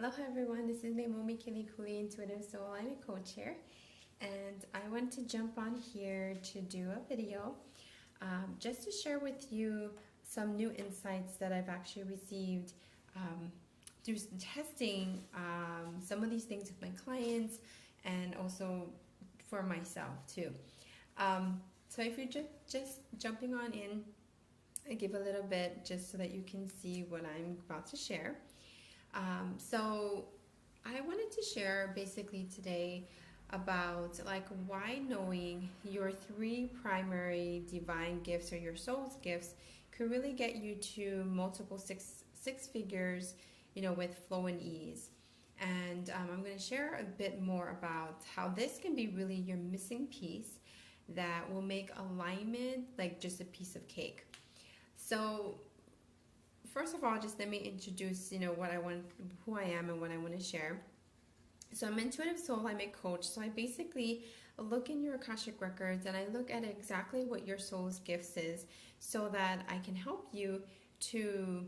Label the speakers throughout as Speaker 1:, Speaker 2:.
Speaker 1: Hello everyone, this is Leimomi Keliikuli, Intuitive Soul. I'm a coach here, and I want to jump on here to do a video just to share with you some new insights that I've actually received through testing some of these things with my clients and also for myself too. So if you're just jumping on in, I give a little bit just so that you can see what I'm about to share. So I wanted to share basically today about why knowing your three primary divine gifts or your soul's gifts could really get you to multiple six figures, with flow and ease. And I'm going to share a bit more about how this can be really your missing piece that will make alignment like just a piece of cake. So first of all, just let me introduce, who I am and what I want to share. So I'm Intuitive Soul, I'm a coach. So I basically look in your Akashic records and I look at exactly what your soul's gifts is so that I can help you to,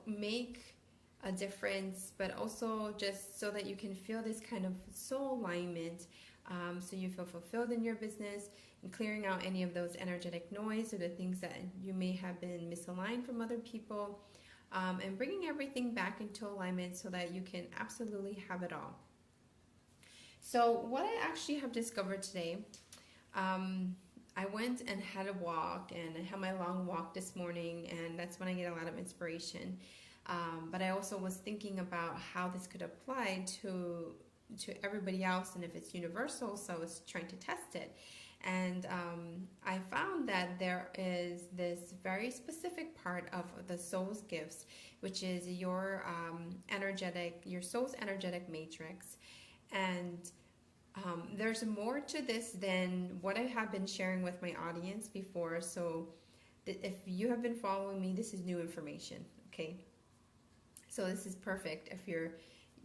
Speaker 1: make a difference, but also just so that you can feel this kind of soul alignment, so you feel fulfilled in your business and clearing out any of those energetic noise or the things that you may have been misaligned from other people, and bringing everything back into alignment so that you can absolutely have it all. So what I actually have discovered today, I went and had a walk, and I had my long walk this morning, and that's when I get a lot of inspiration. But I also was thinking about how this could apply to everybody else and if it's universal, so I was trying to test it. And I found that there is this very specific part of the soul's gifts, which is your soul's energetic matrix. And there's more to this than what I have been sharing with my audience before. So if you have been following me, this is new information, okay? So this is perfect if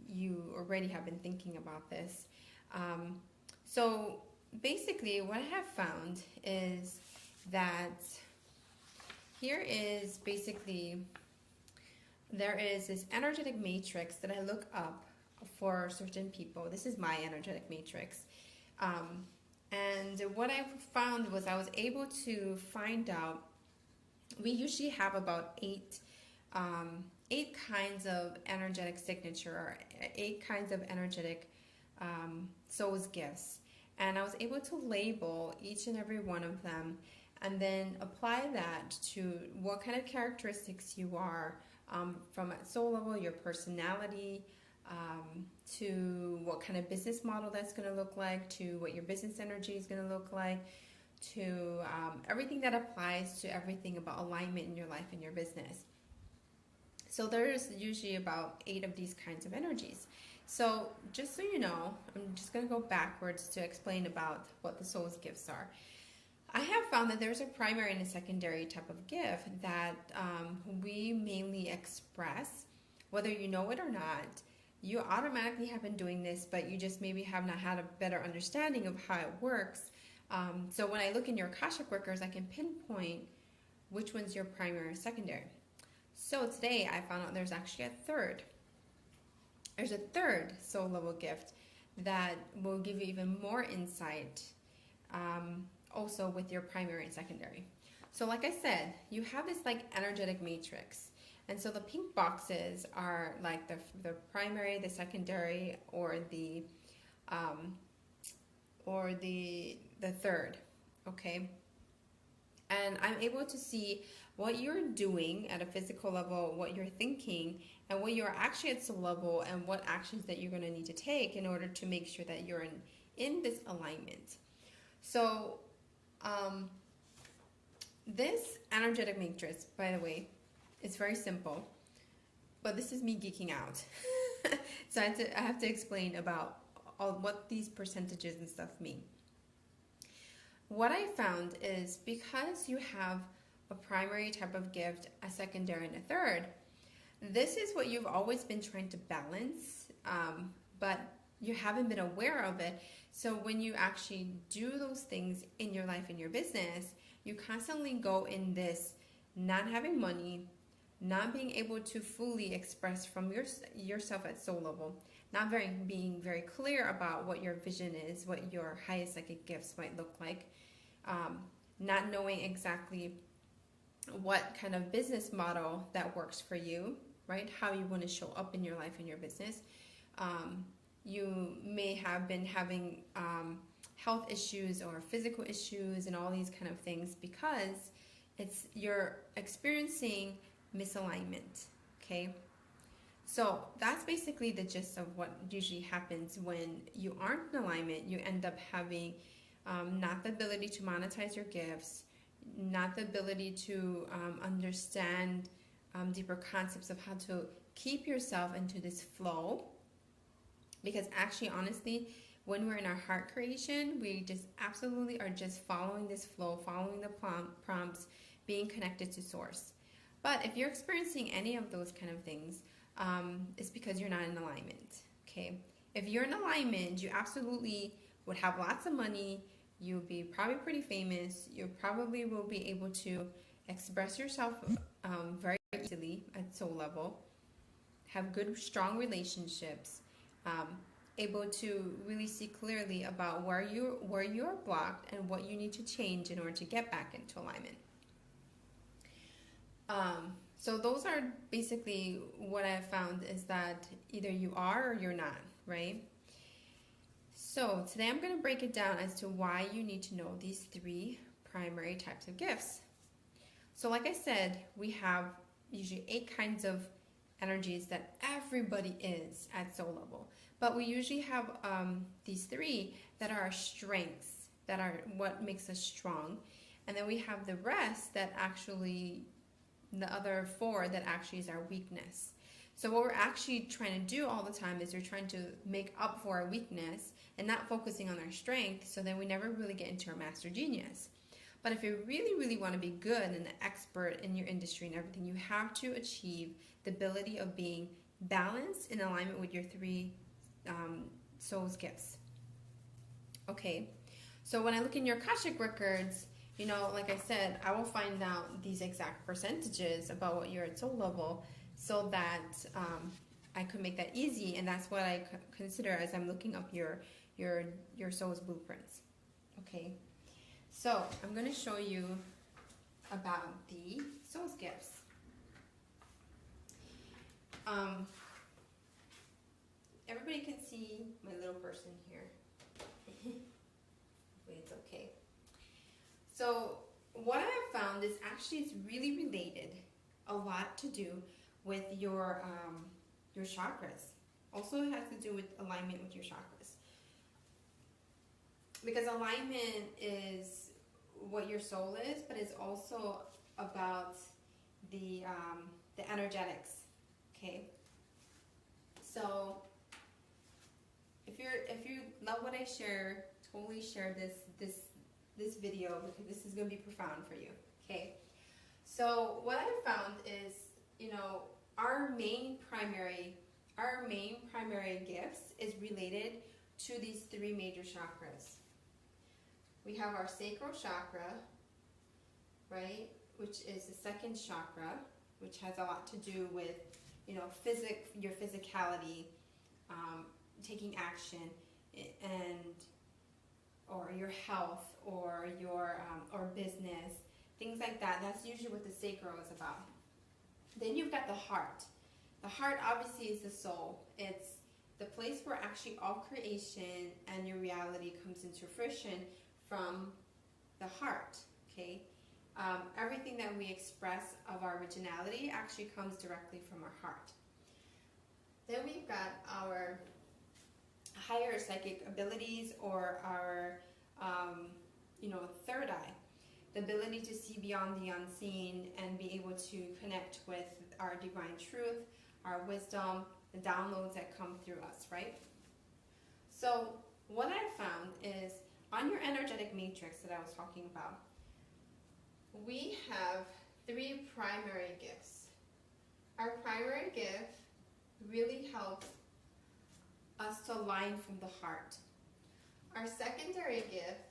Speaker 1: you already have been thinking about this. So basically what I have found is that here is basically, there is this energetic matrix that I look up for certain people. This is my energetic matrix. And what I found was I was able to find out, we usually have about eight kinds of energetic signature, or 8 kinds of energetic soul's gifts. And I was able to label each and every one of them and then apply that to what kind of characteristics you are, from at soul level, your personality, to what kind of business model that's going to look like, to what your business energy is going to look like, to everything that applies to everything about alignment in your life and your business. So there's usually about 8 of these kinds of energies. So just so you know, I'm just going to go backwards to explain about what the soul's gifts are. I have found that there's a primary and a secondary type of gift that we mainly express, whether you know it or not. You automatically have been doing this, but you just maybe have not had a better understanding of how it works. So when I look in your Akashic records, I can pinpoint which one's your primary or secondary. So today I found out there's actually a third. There's a third soul level gift that will give you even more insight, also with your primary and secondary. So like I said, you have this energetic matrix. And so the pink boxes are like the primary, the secondary, or the third, okay? And I'm able to see what you're doing at a physical level, what you're thinking, and what you're actually at soul level, and what actions that you're going to need to take in order to make sure that you're in this alignment. So this energetic matrix, by the way, it's very simple, but this is me geeking out. So I have to explain about what these percentages and stuff mean. What I found is because you have a primary type of gift, a secondary, and a third, this is what you've always been trying to balance, but you haven't been aware of it. So when you actually do those things in your life and your business, you constantly go in this not having money, not being able to fully express from yourself at soul level, not being very clear about what your vision is, what your highest psychic gifts might look like, not knowing exactly what kind of business model that works for you, right? How you want to show up in your life and your business. You may have been having health issues or physical issues and all these kind of things because you're experiencing misalignment. Okay, so that's basically the gist of what usually happens when you aren't in alignment. You end up having not the ability to monetize your gifts, not the ability to understand deeper concepts of how to keep yourself into this flow. Because actually, honestly, when we're in our heart creation, we just absolutely are just following this flow, following the prompts, being connected to source. But if you're experiencing any of those kind of things, it's because you're not in alignment. Okay, if you're in alignment, you absolutely would have lots of money. You'll be probably pretty famous. You probably will be able to express yourself very easily at soul level, have good, strong relationships, able to really see clearly about where you're blocked and what you need to change in order to get back into alignment. So those are basically what I've found, is that either you are or you're not, right? So today I'm going to break it down as to why you need to know these 3 primary types of gifts. So like I said, we have usually 8 kinds of energies that everybody is at soul level. But we usually have these 3 that are our strengths, that are what makes us strong. And then we have the rest that actually, the other 4 that actually is our weakness. So what we're actually trying to do all the time is we're trying to make up for our weakness and not focusing on our strength, so then we never really get into our master genius. But if you really, really want to be good and an expert in your industry and everything, you have to achieve the ability of being balanced in alignment with your 3 soul's gifts. Okay, so when I look in your Akashic records, you know, like I said, I will find out these exact percentages about what you're at soul level, so that I could make that easy, and that's what I consider as I'm looking up your soul's blueprints. Okay, so I'm going to show you about the soul's gifts. Everybody can see my little person here. Hopefully it's okay. So what I have found is actually it's really related a lot to do with your chakras. Also, it has to do with alignment with your chakras, because alignment is what your soul is, but it's also about the energetics. Okay, so if you love what I share, totally share this video, because this is going to be profound for you. Okay, so what I found is, you know, our main primary gifts is related to these 3 major chakras. We have our sacral chakra, right, which is the 2nd chakra, which has a lot to do with, you know, your physicality, taking action, and or your health, or your or business, things like that. That's usually what the sacral is about. Then you've got the heart. The heart obviously is the soul. It's the place where actually all creation and your reality comes into fruition from the heart. Okay, everything that we express of our originality actually comes directly from our heart. Then we've got our higher psychic abilities, or our you know, 3rd eye, the ability to see beyond the unseen and be able to connect with our divine truth, our wisdom, the downloads that come through us, right? So what I found is, on your energetic matrix that I was talking about, we have 3 primary gifts. Our primary gift really helps us to align from the heart. Our secondary gift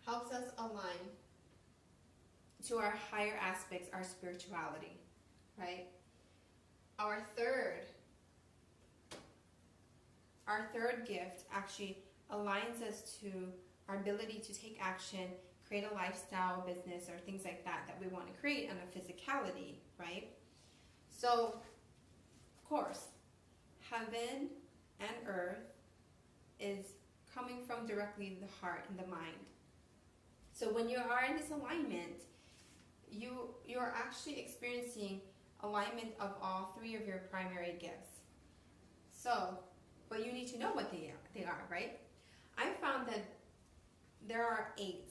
Speaker 1: helps us align to our higher aspects, our spirituality, right? Our third gift actually aligns us to our ability to take action, create a lifestyle, business, or things like that we want to create on a physicality, right? So, of course, heaven and earth is coming from directly the heart and the mind. So when you are in this alignment, you're actually experiencing alignment of all three of your primary gifts. So, but you need to know what they are, right? I found that there are eight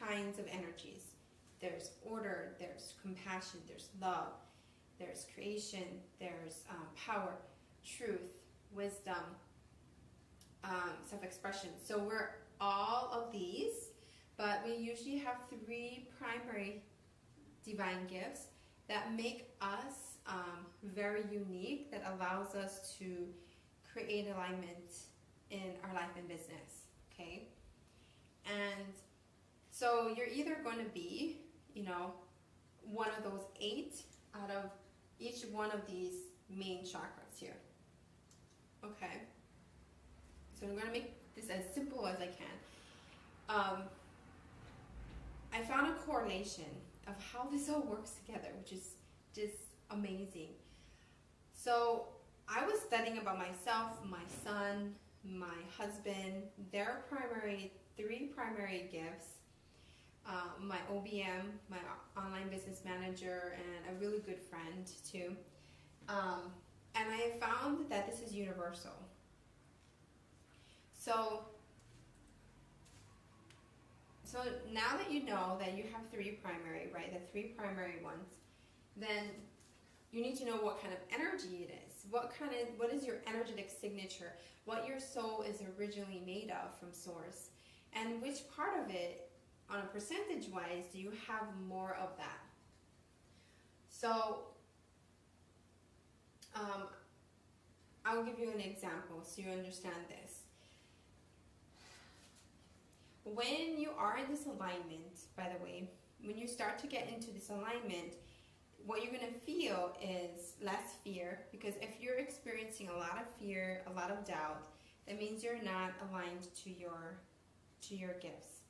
Speaker 1: kinds of energies. There's order, there's compassion, there's love, there's creation, there's power, truth, wisdom, self-expression. So we're all of these, but we usually have three primary divine gifts that make us very unique, that allows us to create alignment in our life and business, okay? And so you're either going to be, one of those 8 out of each one of these main chakras here, okay? So I'm going to make this as simple as I can. I found a correlation of how this all works together, which is just amazing. So I was studying about myself, my son, my husband, their three primary gifts, my OBM, my online business manager, and a really good friend too. And I found that this is universal. So now that you know that you have three primary, right, the three primary ones, then you need to know what kind of energy it is. What is your energetic signature? What your soul is originally made of from source, and which part of it, on a percentage wise, do you have more of that? So I'll give you an example so you understand this. When you are in this alignment, by the way, when you start to get into this alignment, what you're going to feel is less fear, because if you're experiencing a lot of fear, a lot of doubt, that means you're not aligned to your gifts.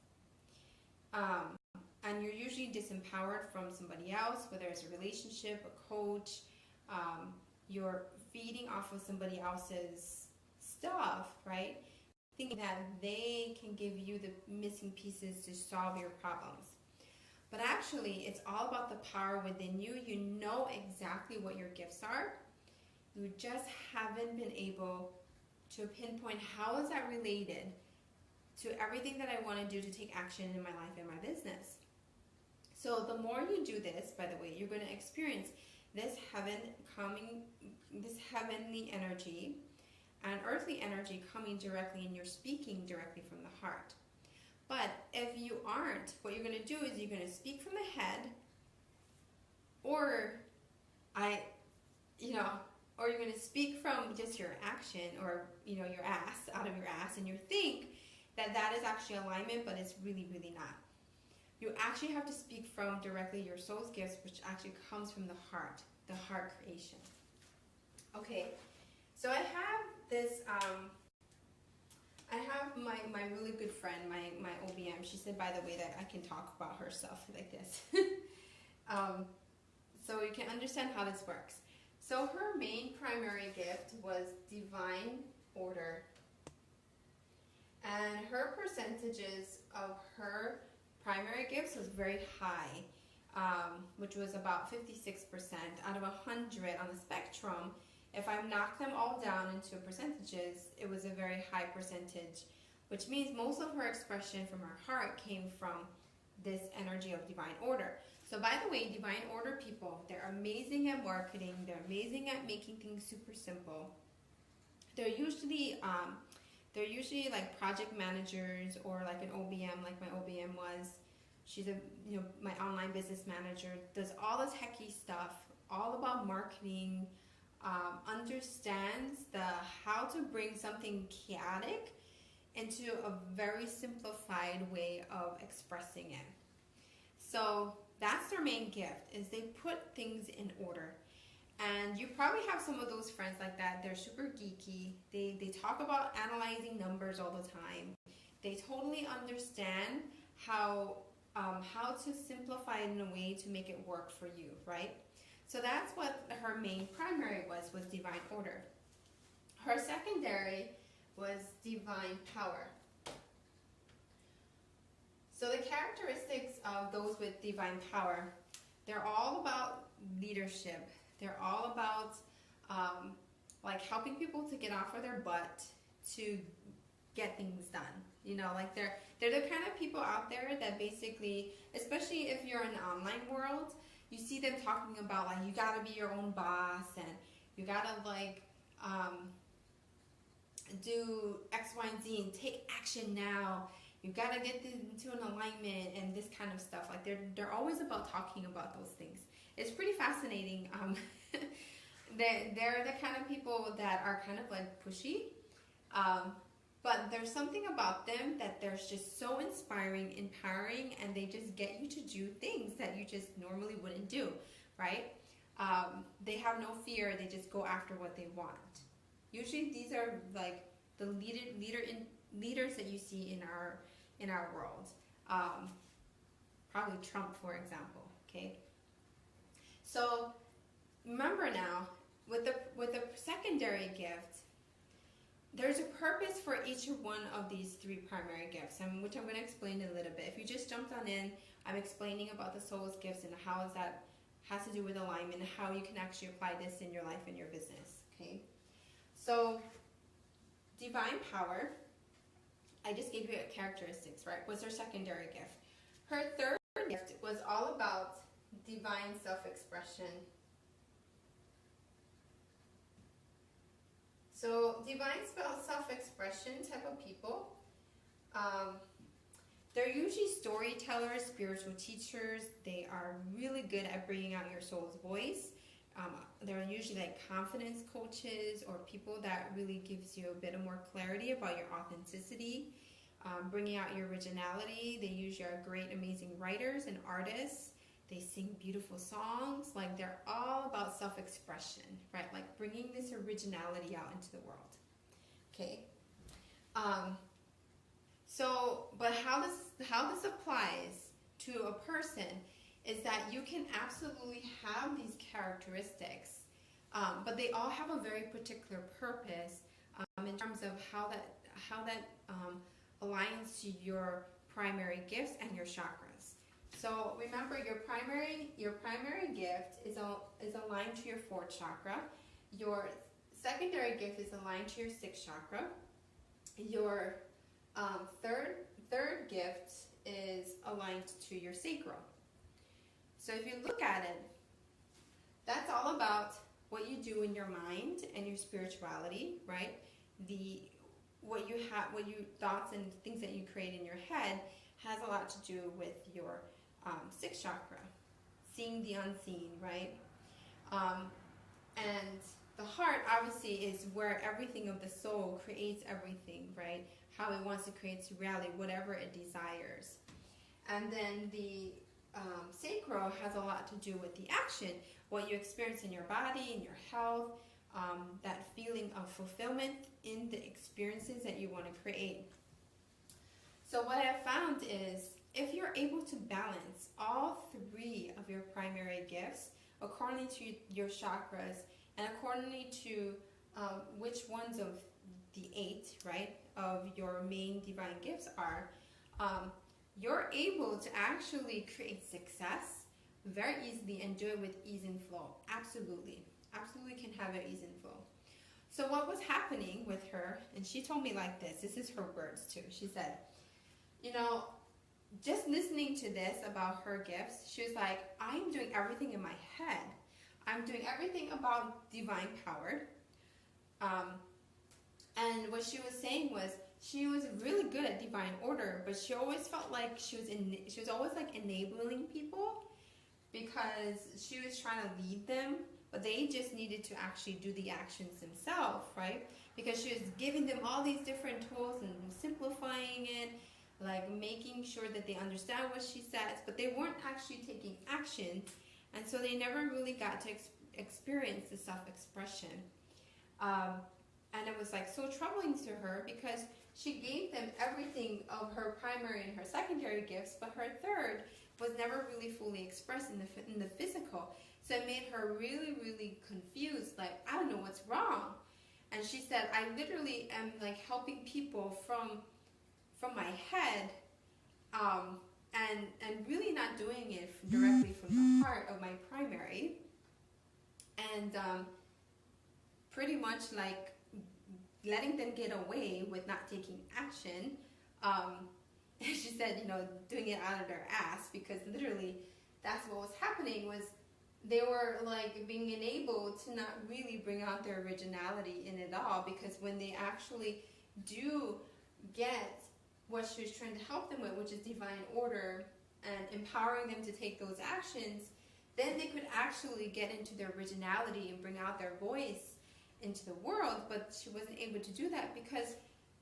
Speaker 1: And you're usually disempowered from somebody else, whether it's a relationship, a coach, you're feeding off of somebody else's stuff, right? Thinking that they can give you the missing pieces to solve your problems. But actually, it's all about the power within you. You know exactly what your gifts are. You just haven't been able to pinpoint how is that related to everything that I want to do to take action in my life and my business. So the more you do this, by the way, you're going to experience this heavenly energy and earthly energy coming directly, and you're speaking directly from the heart. But if you aren't, what you're going to do is you're going to speak from the head, or you're going to speak from just your action, or your ass, out of your ass, and you think that is actually alignment, but it's really, really not. You actually have to speak from directly your soul's gifts, which actually comes from the heart creation. Okay, so I have this, I have my really good friend, my OBM. She said, by the way, that I can talk about her stuff like this. So you can understand how this works. So her main primary gift was divine order. And her percentages of her primary gifts was very high, which was about 56% out of 100 on the spectrum. If I knocked them all down into percentages, it was a very high percentage, which means most of her expression from her heart came from this energy of divine order. So by the way, divine order people, they're amazing at marketing, they're amazing at making things super simple. They're usually like project managers, or like an OBM, like my OBM was. She's my online business manager, does all this techie stuff, all about marketing, understands how to bring something chaotic into a very simplified way of expressing it. So that's their main gift, is they put things in order. And you probably have some of those friends like that. They're super geeky. They talk about analyzing numbers all the time. They totally understand how to simplify it in a way to make it work for you, right? So that's what her main primary was divine order. Her secondary was divine power. So the characteristics of those with divine power, they're all about leadership. They're all about like helping people to get off of their butt to get things done. You know, like they're the kind of people out there that basically, especially if you're in the online world, you see them talking about like you gotta be your own boss and you gotta like do X, Y, and Z and take action now. You gotta get into an alignment and this kind of stuff. Like they're always about talking about those things. It's pretty fascinating. They're the kind of people that are kind of like pushy. But there's something about them that they're just so inspiring, empowering, and they just get you to do things that you just normally wouldn't do, right? They have no fear. They just go after what they want. Usually, these are like the leaders that you see in our world. Probably Trump, for example. Okay. So remember now, with the secondary gift, there's a purpose for each one of these three primary gifts, which I'm going to explain in a little bit. If you just jumped on in, I'm explaining about the soul's gifts and how that has to do with alignment and how you can actually apply this in your life and your business. Okay, so divine power, I just gave you characteristics, right? Was her secondary gift. Her third gift was all about divine self-expression. So divine self-expression type of people, they're usually storytellers, spiritual teachers. They are really good at bringing out your soul's voice. They're usually like confidence coaches or people that really gives you a bit of more clarity about your authenticity, bringing out your originality. They usually are great, amazing writers and artists. They sing beautiful songs. Like they're all about self-expression, right? Like bringing this originality out into the world. Okay. But how this applies to a person is that you can absolutely have these characteristics, but they all have a very particular purpose in terms of how that aligns to your primary gifts and your chakras. So remember, your primary gift is aligned to your 4th chakra. Your secondary gift is aligned to your 6th chakra. Your third gift is aligned to your sacral. So if you look at it, that's all about what you do in your mind and your spirituality, right? What you thoughts and things that you create in your head has a lot to do with your 6th chakra, seeing the unseen, right? And the heart obviously is where everything of the soul creates everything, right? How it wants to create reality, whatever it desires. And then the sacral has a lot to do with the action, what you experience in your body, in your health, that feeling of fulfillment in the experiences that you want to create. So what I've found is, if you're able to balance all 3 of your primary gifts according to your chakras and accordingly to which ones of the 8, right, of your main divine gifts are, you're able to actually create success very easily and do it with ease and flow. Absolutely can have it ease and flow. So what was happening with her, and she told me like this is her words too. She said, you know, just listening to this about her gifts, she was like, I'm doing everything in my head. I'm doing everything about divine power. And what she was saying was, she was really good at divine order, but she always felt like she was always like enabling people, because she was trying to lead them, but they just needed to actually do the actions themselves, right? Because she was giving them all these different tools and simplifying it, like making sure that they understand what she says, but they weren't actually taking action, and so they never really got to experience the self-expression. And it was like so troubling to her because she gave them everything of her primary and her secondary gifts, but her third was never really fully expressed in the physical. So it made her really, really confused. Like, I don't know what's wrong. And she said, I literally am like helping people from my head, and really not doing it directly from the heart of my primary, and pretty much like letting them get away with not taking action. She said, you know, doing it out of their ass, because literally that's what was happening. Was they were like being enabled to not really bring out their originality in it all, because when they actually do get what she was trying to help them with, which is divine order and empowering them to take those actions, then they could actually get into their originality and bring out their voice into the world. But she wasn't able to do that because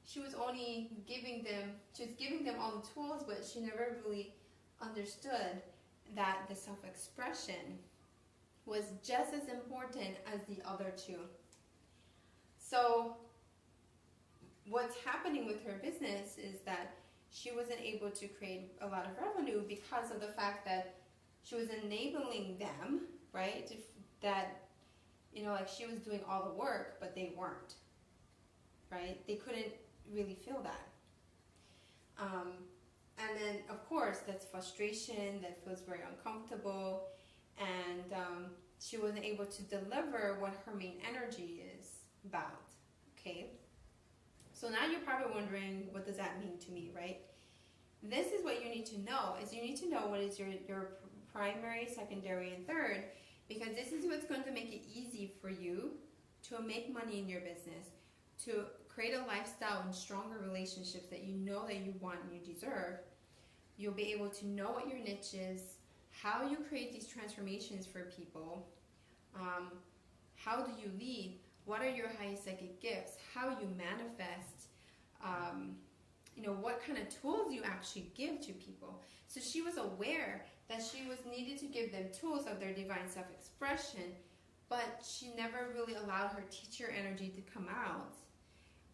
Speaker 1: she was only giving them all the tools, but she never really understood that the self-expression was just as important as the other two. So what's happening with her business is that she wasn't able to create a lot of revenue because of the fact that she was enabling them, right? That, you know, like she was doing all the work, but they weren't, right? They couldn't really feel that. And then, of course, that's frustration, that feels very uncomfortable, and she wasn't able to deliver what her main energy is about, okay? So now you're probably wondering, what does that mean to me, right? This is what you need to know, is you need to know what is your primary, secondary, and third, because this is what's going to make it easy for you to make money in your business, to create a lifestyle and stronger relationships that you know that you want and you deserve. You'll be able to know what your niche is, how you create these transformations for people, how do you lead, what are your highest psychic gifts, how you manifest, you know, what kind of tools you actually give to people. So she was aware that she was needed to give them tools of their divine self-expression, but she never really allowed her teacher energy to come out,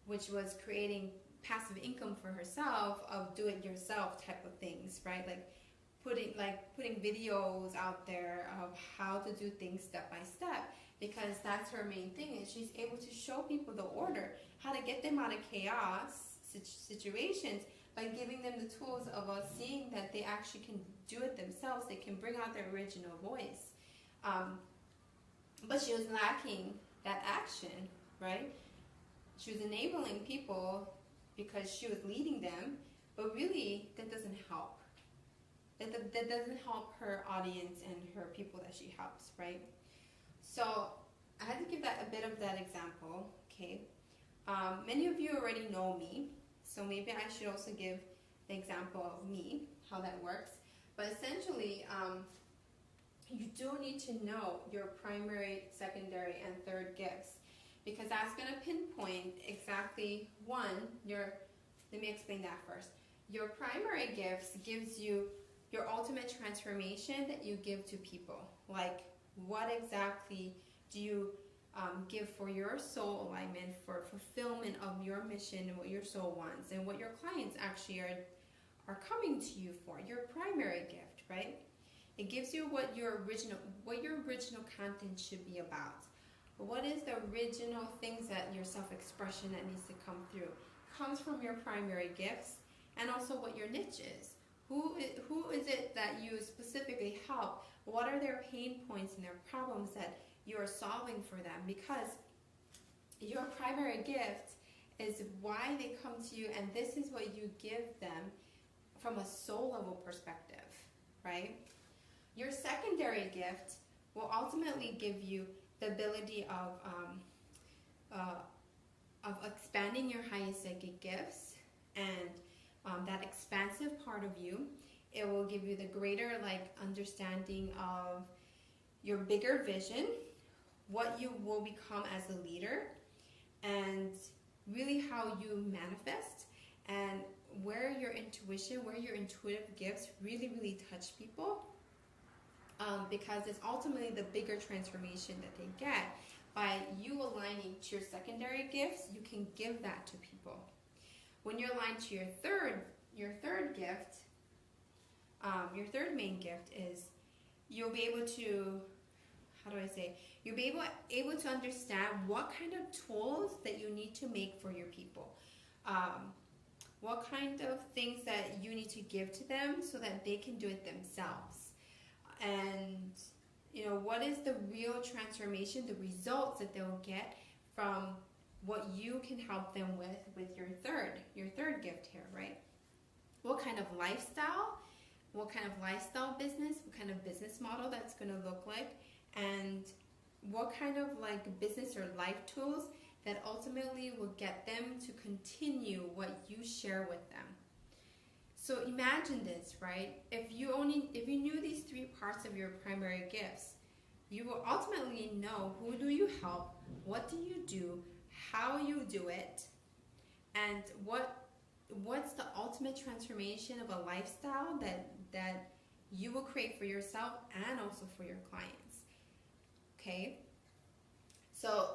Speaker 1: which was creating passive income for herself of do-it-yourself type of things, right? Like putting videos out there of how to do things step by step, because that's her main thing, is she's able to show people the order, how to get them out of chaos situations by giving them the tools of seeing that they actually can do it themselves, they can bring out their original voice. But she was lacking that action, right? She was enabling people because she was leading them, but really that doesn't help. That doesn't help her audience and her people that she helps, right? So I had to give that a bit of that example, okay? Many of you already know me, so maybe I should also give the example of me, how that works. But essentially, you do need to know your primary, secondary, and third gifts, because that's going to pinpoint exactly let me explain that first. Your primary gifts gives you your ultimate transformation that you give to people. Like, what exactly do you give for your soul alignment, for fulfillment of your mission and what your soul wants, and what your clients actually are coming to you for, your primary gift, right? It gives you what your original content should be about. What is the original things that your self-expression that needs to come through? Comes from your primary gifts, and also what your niche is. Who is it that you specifically help? What are their pain points and their problems that you are solving for them? Because your primary gift is why they come to you, and this is what you give them from a soul level perspective, right? Your secondary gift will ultimately give you the ability of expanding your highest psychic gifts, and that expansive part of you. It will give you the greater understanding of your bigger vision, what you will become as a leader, and really how you manifest, and where your intuition, where your intuitive gifts really, really touch people, because it's ultimately the bigger transformation that they get. By you aligning to your secondary gifts, you can give that to people. When you're aligned to your third gift, your third main gift is you'll be able to, how do I say, you'll be able to understand what kind of tools that you need to make for your people. What kind of things that you need to give to them so that they can do it themselves. And, you know, what is the real transformation, the results that they'll get from what you can help them with your third gift here, right? What kind of lifestyle business, what kind of business model that's going to look like, and what kind of like business or life tools that ultimately will get them to continue what you share with them. So imagine this, right? If you knew these three parts of your primary gifts, you will ultimately know who do you help, what do you do, how you do it, and what's the ultimate transformation of a lifestyle that you will create for yourself and also for your clients. Okay? So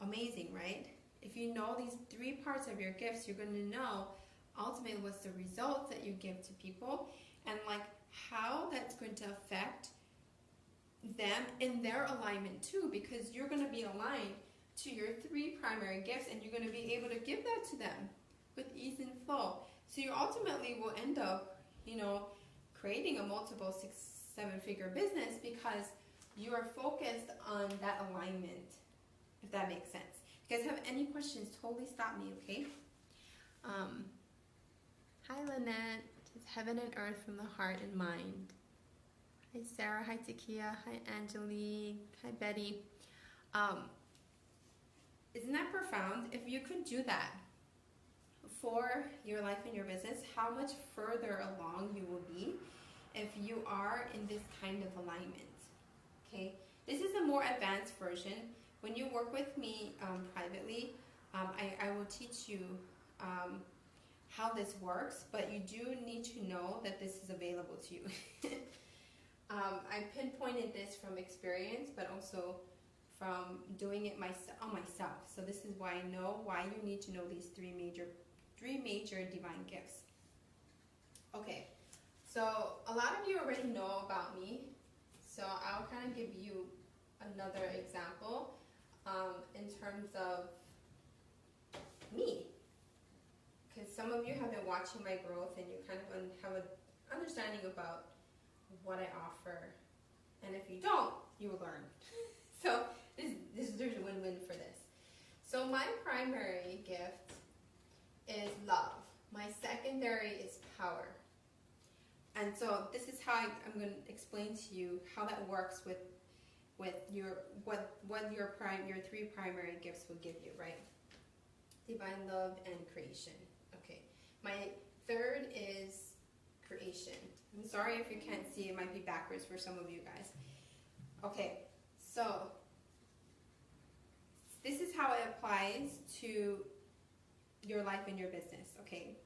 Speaker 1: amazing, right? If you know these three parts of your gifts, you're going to know ultimately what's the results that you give to people, and like how that's going to affect them in their alignment too, because you're going to be aligned to your three primary gifts, and you're going to be able to give that to them with ease and flow. So you ultimately will end up, you know, creating a multiple 6-7 figure business because you are focused on that alignment, if that makes sense. If you guys have any questions, totally stop me, okay? Hi Lynette, it's heaven and earth from the heart and mind. Hi Sarah, hi Takia, hi Angelique, hi Betty. Isn't that profound? If you could do that for your life and your business, how much further along you will be if you are in this kind of alignment, okay? This is a more advanced version. When you work with me privately, I will teach you how this works, but you do need to know that this is available to you. I pinpointed this from experience, but also from doing it myself. So this is why I know why you need to know these three major divine gifts. Okay, so a lot of you already know about me, so I'll kind of give you another example in terms of me, because some of you have been watching my growth and you kind of have an understanding about what I offer, and if you don't, you will learn. So there's a win-win for this. So my primary gift is love. My secondary is power. And so this is how I'm going to explain to you how that works with your what your three primary gifts will give you, right? Divine love and creation. Okay. My third is creation. I'm sorry if you can't see, it might be backwards for some of you guys. Okay. So this is how it applies to your life and your business, okay?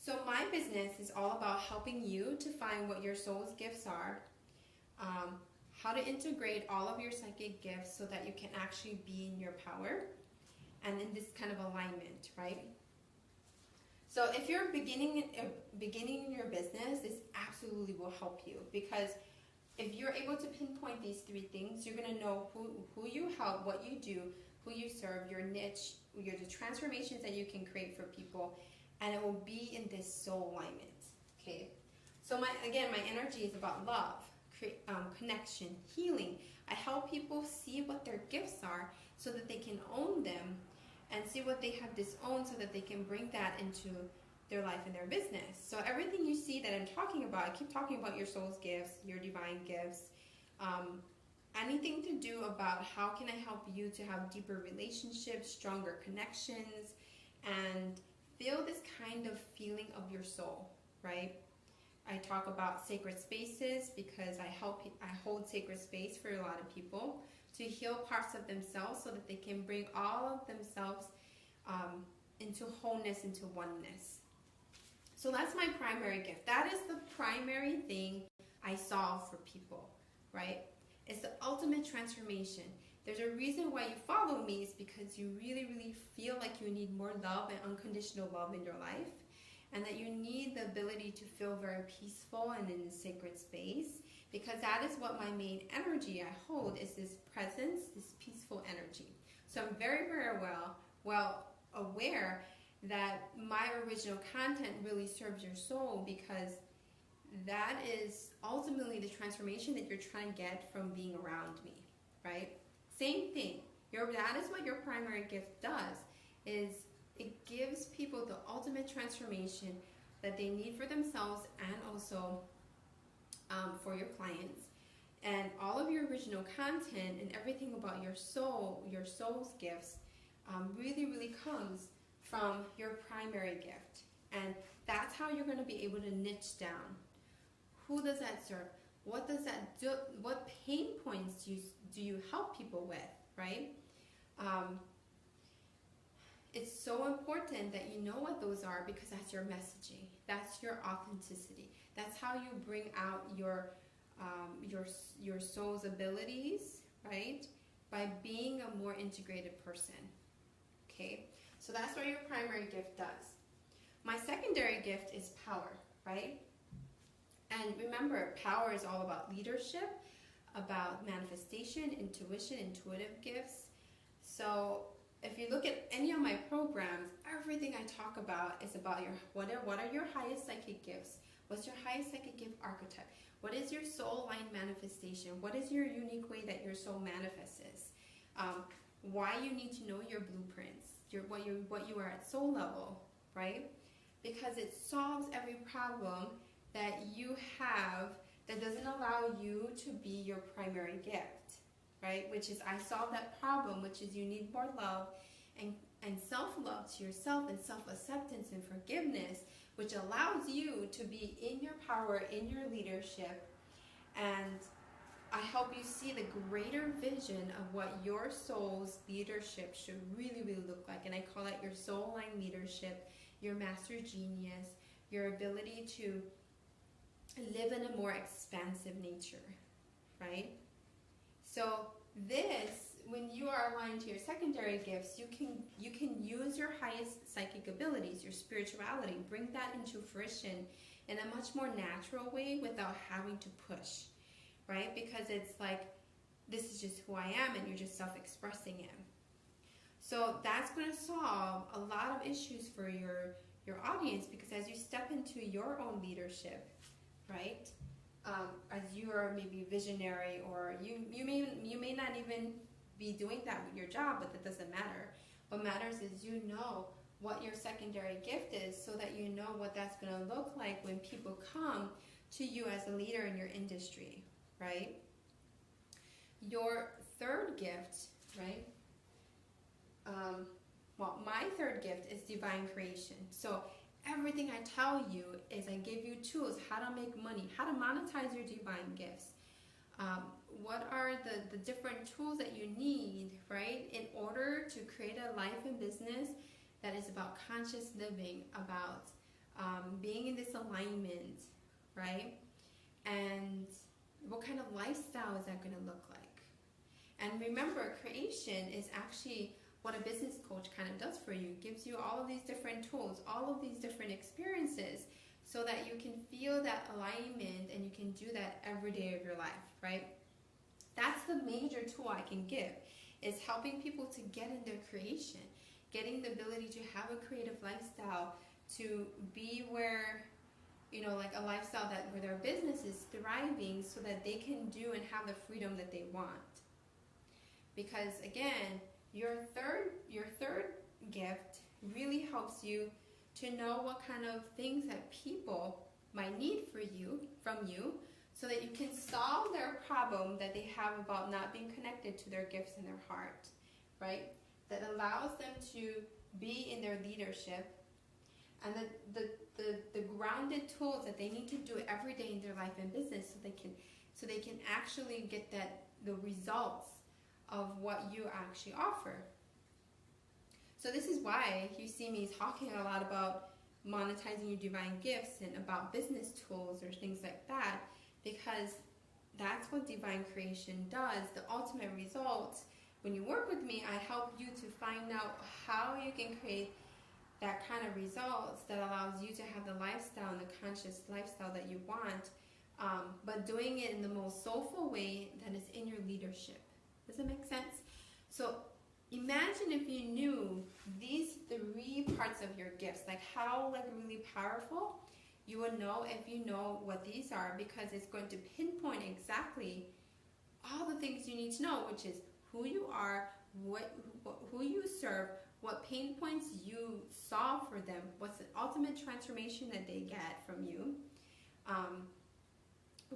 Speaker 1: So my business is all about helping you to find what your soul's gifts are, how to integrate all of your psychic gifts so that you can actually be in your power and in this kind of alignment, right? So if you're beginning in your business, this absolutely will help you, because if you're able to pinpoint these three things, you're going to know who you help, what you do, who you serve, your niche, the transformations that you can create for people, and it will be in this soul alignment, okay? So my energy is about love, connection, healing. I help people see what their gifts are so that they can own them, and see what they have disowned so that they can bring that into their life and their business. So everything you see that I'm talking about, I keep talking about your soul's gifts, your divine gifts, anything to do about how can I help you to have deeper relationships, stronger connections, and feel this kind of feeling of your soul, right? I talk about sacred spaces because I hold sacred space for a lot of people to heal parts of themselves so that they can bring all of themselves into wholeness, into oneness. So that's my primary gift. That is the primary thing I solve for people, right? It's the ultimate transformation. There's a reason why you follow me, is because you really, really feel like you need more love and unconditional love in your life, and that you need the ability to feel very peaceful and in a sacred space, because that is what my main energy I hold, is this presence, this peaceful energy. So I'm very, very well aware that my original content really serves your soul, because that is ultimately the transformation that you're trying to get from being around me, right? Same thing. That is what your primary gift does, is it gives people the ultimate transformation that they need for themselves, and also for your clients. And all of your original content and everything about your soul, your soul's gifts, really, really comes from your primary gift. And that's how you're going to be able to niche down. Who does that serve? What does that do? What pain points do you help people with, right? It's so important that you know what those are, because that's your messaging. That's your authenticity. That's how you bring out your soul's abilities, right? By being a more integrated person. Okay? So that's what your primary gift does. My secondary gift is power, right? And remember, power is all about leadership, about manifestation, intuition, intuitive gifts. So if you look at any of my programs, everything I talk about is about what are your highest psychic gifts? What's your highest psychic gift archetype? What is your soul line manifestation? What is your unique way that your soul manifests? Why you need to know your blueprints, what you are at soul level, right? Because it solves every problem that you have that doesn't allow you to be your primary gift, right? Which is, I solve that problem, which is you need more love and self-love to yourself, and self-acceptance and forgiveness, which allows you to be in your power, in your leadership. And I help you see the greater vision of what your soul's leadership should really, really look like. And I call it your soul line leadership, your master genius, your ability to live in a more expansive nature, right? So this, when you are aligned to your secondary gifts, you can use your highest psychic abilities, your spirituality, bring that into fruition in a much more natural way without having to push, right? Because it's like, this is just who I am, and you're just self-expressing it. So that's going to solve a lot of issues for your audience, because as you step into your own leadership, right? As you are maybe visionary, or you may not even be doing that with your job, but that doesn't matter. What matters is you know what your secondary gift is, so that you know what that's going to look like when people come to you as a leader in your industry, right? Your third gift, right? Well, my third gift is divine creation. So everything I tell you is I give you tools, how to make money, how to monetize your divine gifts. What are the different tools that you need, right, in order to create a life and business that is about conscious living, about being in this alignment, right? And what kind of lifestyle is that going to look like? And remember, creation is actually what a business coach kind of does for you. It gives you all of these different tools, all of these different experiences, so that you can feel that alignment and you can do that every day of your life, right? That's the major tool I can give, is helping people to get in their creation, getting the ability to have a creative lifestyle, to be where, like a lifestyle where their business is thriving, so that they can do and have the freedom that they want. Because again, your third gift really helps you to know what kind of things that people might need from you, so that you can solve their problem that they have about not being connected to their gifts in their heart, right? That allows them to be in their leadership, and the grounded tools that they need to do every day in their life and business, so they can actually get the results of what you actually offer. So this is why you see me talking a lot about monetizing your divine gifts and about business tools or things like that, because that's what divine creation does. The ultimate result, when you work with me, I help you to find out how you can create that kind of results that allows you to have the lifestyle and the conscious lifestyle that you want, but doing it in the most soulful way that is in your leadership. Does that make sense? So imagine if you knew these 3 parts of your gifts, like how like really powerful you would know if you know what these are, because it's going to pinpoint exactly all the things you need to know, which is who you are, who you serve, what pain points you solve for them, what's the ultimate transformation that they get from you,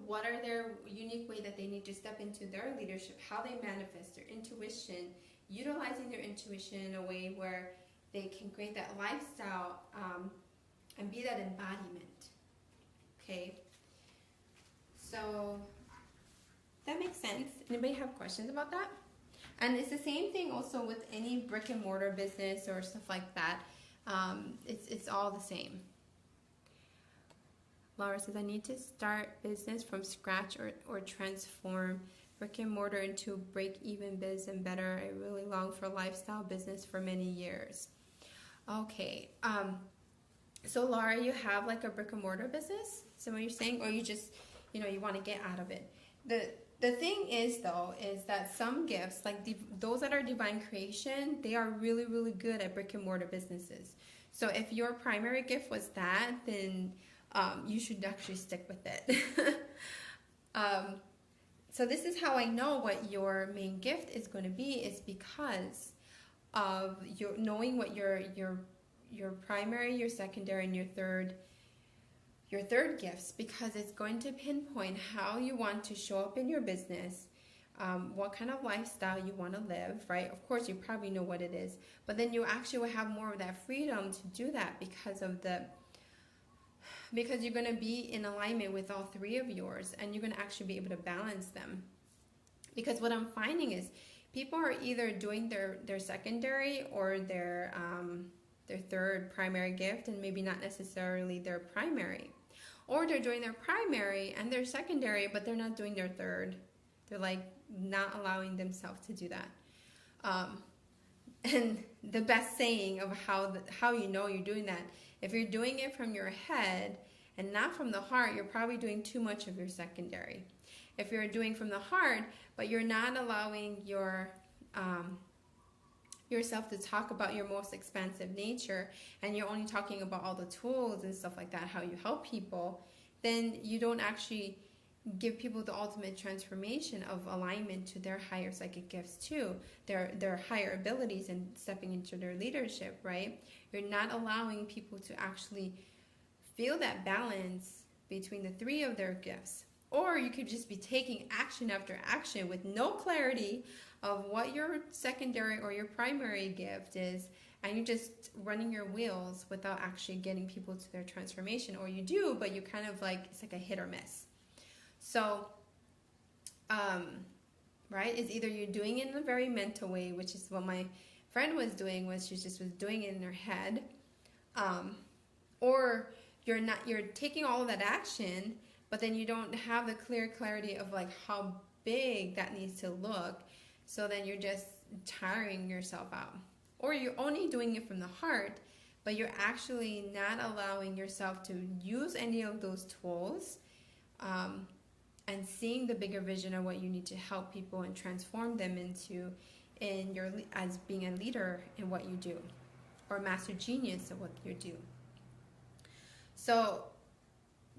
Speaker 1: what are their unique way that they need to step into their leadership, how they manifest their intuition, utilizing their intuition in a way where they can create that lifestyle and be that embodiment. Okay, so that makes sense. Anybody have questions about that? And it's the same thing also with any brick and mortar business or stuff like that. It's all the same. Laura says, I need to start business from scratch or transform brick and mortar into break-even biz and better. I really long for lifestyle business for many years. Okay. So Laura, you have like a brick and mortar business? Is that what you're saying? Or you just, you want to get out of it? The thing is, though, is that some gifts, like those that are divine creation, they are really, really good at brick and mortar businesses. So if your primary gift was that, then you should actually stick with it. So this is how I know what your main gift is going to be, is because of your knowing what your primary, your secondary, and your third gifts, because it's going to pinpoint how you want to show up in your business, what kind of lifestyle you want to live, right? Of course, you probably know what it is, but then you actually will have more of that freedom to do that because you're going to be in alignment with all 3 of yours, and you're going to actually be able to balance them. Because what I'm finding is people are either doing their secondary or their third primary gift, and maybe not necessarily their primary. Or they're doing their primary and their secondary, but they're not doing their third. They're like not allowing themselves to do that. And the best saying of how you know you're doing that, if you're doing it from your head and not from the heart, you're probably doing too much of your secondary. If you're doing from the heart, but you're not allowing yourself to talk about your most expansive nature, and you're only talking about all the tools and stuff like that, how you help people, then you don't actually give people the ultimate transformation of alignment to their higher psychic gifts too, their higher abilities, and stepping into their leadership, right? You're not allowing people to actually feel that balance between the 3 of their gifts. Or you could just be taking action after action with no clarity of what your secondary or your primary gift is, and you're just running your wheels without actually getting people to their transformation. Or you do, but you kind of like, it's like a hit or miss. So, right, it's either you're doing it in a very mental way, which is what my friend was doing, was she just was doing it in her head, or you're taking all of that action, but then you don't have the clear clarity of like how big that needs to look. So then you're just tiring yourself out. Or you're only doing it from the heart, but you're actually not allowing yourself to use any of those tools, and seeing the bigger vision of what you need to help people and transform them into as being a leader in what you do, or master genius of what you do. So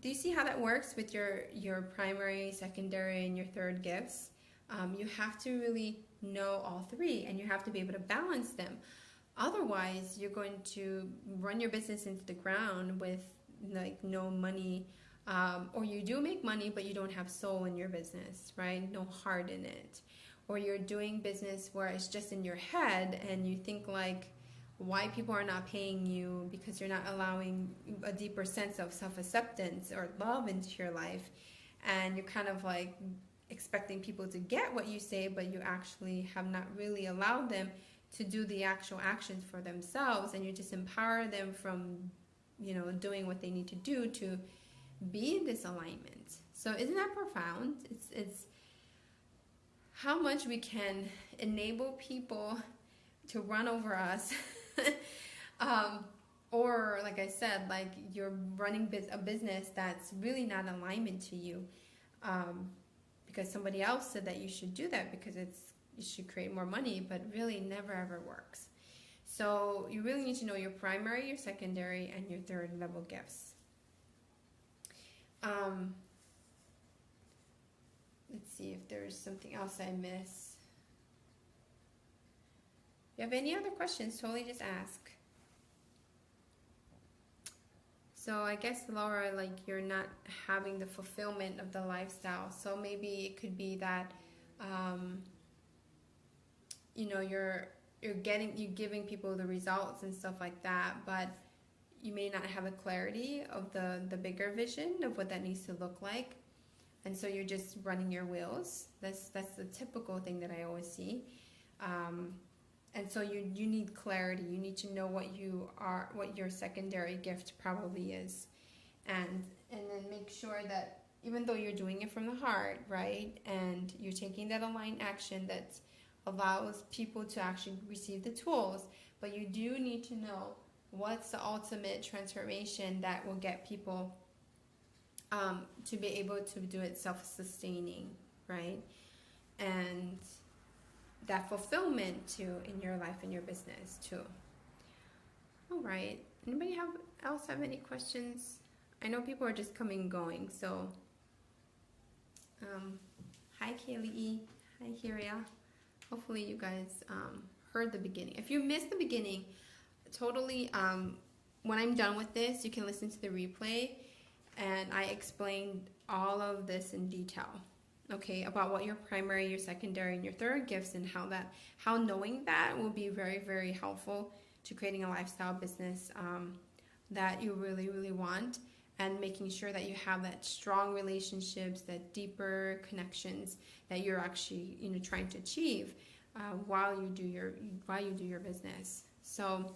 Speaker 1: do you see how that works with your primary, secondary, and your third gifts? You have to really know all 3, and you have to be able to balance them. Otherwise, you're going to run your business into the ground with like no money, or you do make money, but you don't have soul in your business, right? No heart in it. Or you're doing business where it's just in your head, and you think like, why people are not paying you, because you're not allowing a deeper sense of self-acceptance or love into your life, and you're kind of like expecting people to get what you say, but you actually have not really allowed them to do the actual actions for themselves, and you just empower them from doing what they need to do to be in this alignment. So isn't that profound? It's how much we can enable people to run over us. Or like I said, like you're running a business that's really not in alignment to you, because somebody else said that you should do that because you should create more money, but really never ever works. So you really need to know your primary, your secondary, and your third level gifts. Let's see if there's something else I miss. If you have any other questions, totally just ask. So I guess, Laura, like you're not having the fulfillment of the lifestyle. So maybe it could be that, you're giving people the results and stuff like that, but you may not have a clarity of the bigger vision of what that needs to look like. And so you're just running your wheels. That's the typical thing that I always see. And so you need clarity. You need to know what your secondary gift probably is. And then make sure that even though you're doing it from the heart, right? And you're taking that aligned action that allows people to actually receive the tools, but you do need to know what's the ultimate transformation that will get people to be able to do it self-sustaining, right? And that fulfillment too in your life and your business too. All right. Anybody else have any questions? I know people are just coming and going. So, hi Keliikuli, hi Hiria. Hopefully you guys heard the beginning. If you missed the beginning, totally. When I'm done with this, you can listen to the replay, and I explained all of this in detail. Okay, about what your primary, your secondary, and your third gifts, and how knowing that will be very, very helpful to creating a lifestyle business that you really, really want, and making sure that you have that strong relationships, that deeper connections that you're actually trying to achieve while you do your business. So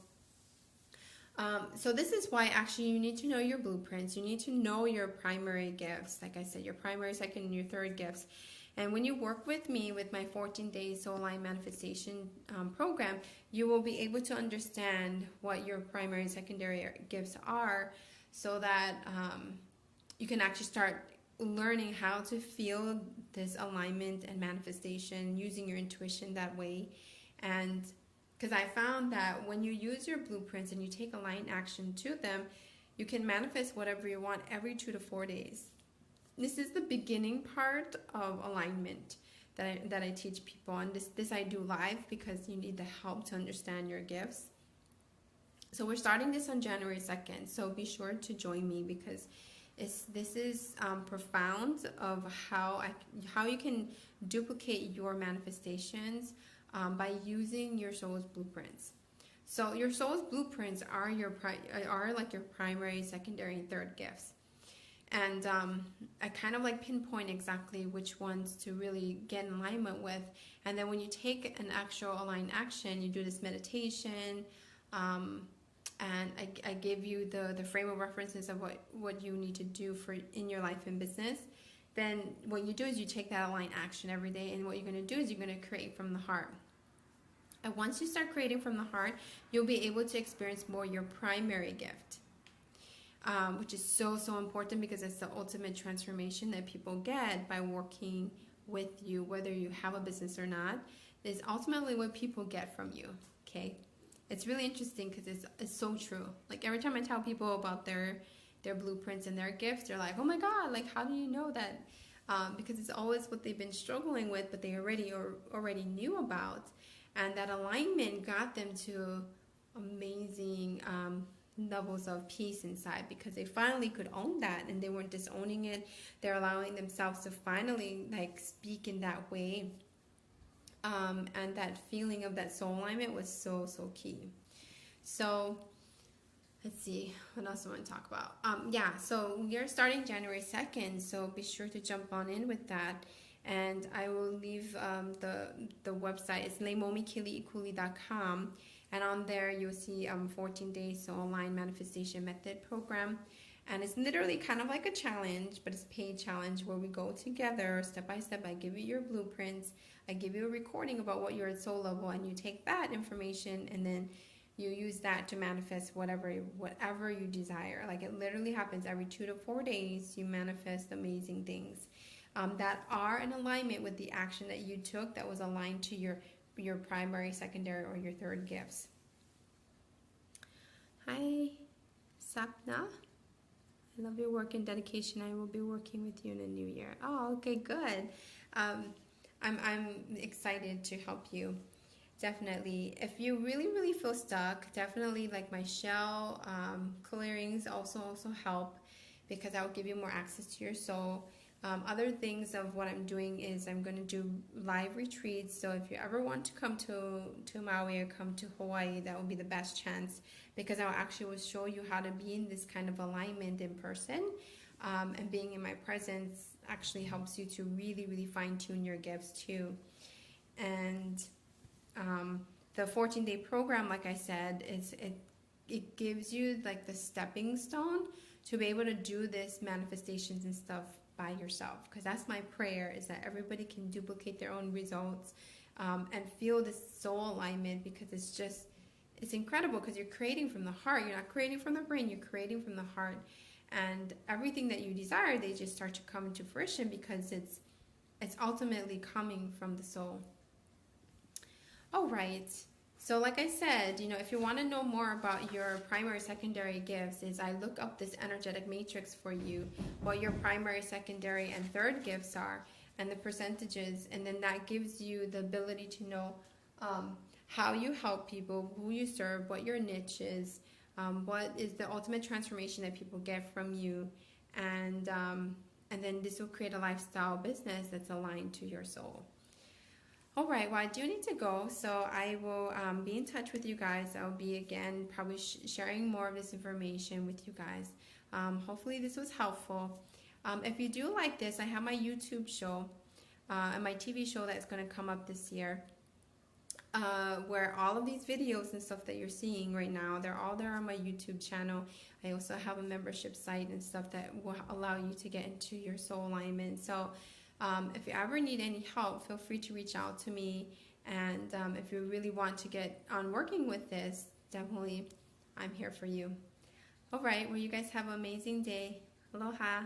Speaker 1: this is why actually you need to know your blueprints. You need to know your primary gifts. Like I said, your primary, second, and your third gifts. And when you work with me with my 14-day Soul Line Manifestation program, you will be able to understand what your primary and secondary gifts are, so that you can actually start learning how to feel this alignment and manifestation using your intuition that way. And because I found that when you use your blueprints and you take aligned action to them, you can manifest whatever you want every 2 to 4 days. This is the beginning part of alignment that I teach people. And this I do live because you need the help to understand your gifts. So we're starting this on January 2nd. So be sure to join me, because this is profound of how you can duplicate your manifestations by using your soul's blueprints. So your soul's blueprints are like your primary, secondary, and third gifts. And I kind of like pinpoint exactly which ones to really get in alignment with. And then when you take an actual aligned action, you do this meditation, and I give you the frame of references of what you need to do in your life and business. Then what you do is you take that aligned action every day, and what you're going to do is you're going to create from the heart. And once you start creating from the heart, you'll be able to experience more your primary gift, which is so, so important, because it's the ultimate transformation that people get by working with you, whether you have a business or not. Is ultimately what people get from you, okay? It's really interesting because it's so true. Like every time I tell people about their blueprints and their gifts, they're like, oh my God, like how do you know that? Because it's always what they've been struggling with, but they already knew about. And that alignment got them to amazing levels of peace inside, because they finally could own that, and they weren't disowning it. They're allowing themselves to finally like speak in that way. And that feeling of that soul alignment was so, so key. So let's see, what else I want to talk about? So we are starting January 2nd, so be sure to jump on in with that. And I will leave the website. It's leimomikeliikuli.com, and on there you'll see 14 days soul aligned manifestation method program. And it's literally kind of like a challenge, but it's a paid challenge where we go together step by step. I give you your blueprints, I give you a recording about what you're at soul level, and you take that information and then you use that to manifest whatever you desire. Like, it literally happens every 2 to 4 days. You manifest amazing things that are in alignment with the action that you took, that was aligned to your primary, secondary, or your third gifts. Hi, Sapna. I love your work and dedication. I will be working with you in the new year. Oh, okay, good. I'm excited to help you. Definitely. If you really feel stuck, definitely like my shell clearings also help, because I will give you more access to your soul. Other things of what I'm doing is I'm going to do live retreats. So if you ever want to come to Maui or come to Hawaii, that will be the best chance, because I will actually show you how to be in this kind of alignment in person. And being in my presence actually helps you to really fine-tune your gifts too. And the 14-day program, like I said, it gives you like the stepping stone to be able to do this manifestations and stuff by yourself, because that's my prayer, is that everybody can duplicate their own results and feel this soul alignment, because it's incredible, because you're creating from the heart. You're not creating from the brain, you're creating from the heart, and everything that you desire, they just start to come into fruition, because it's ultimately coming from the soul. All right. So like I said, if you want to know more about your primary, secondary gifts, is I look up this energetic matrix for you, what your primary, secondary, and third gifts are, and the percentages, and then that gives you the ability to know how you help people, who you serve, what your niche is, what is the ultimate transformation that people get from you, and then this will create a lifestyle business that's aligned to your soul. All right, well, I do need to go, so I will be in touch with you guys. I'll be, again, probably sharing more of this information with you guys. Hopefully this was helpful. If you do like this, I have my YouTube show and my TV show that's going to come up this year, where all of these videos and stuff that you're seeing right now, they're all there on my YouTube channel. I also have a membership site and stuff that will allow you to get into your soul alignment. So if you ever need any help, feel free to reach out to me. And if you really want to get on working with this, definitely I'm here for you. All right, well, you guys have an amazing day. Aloha.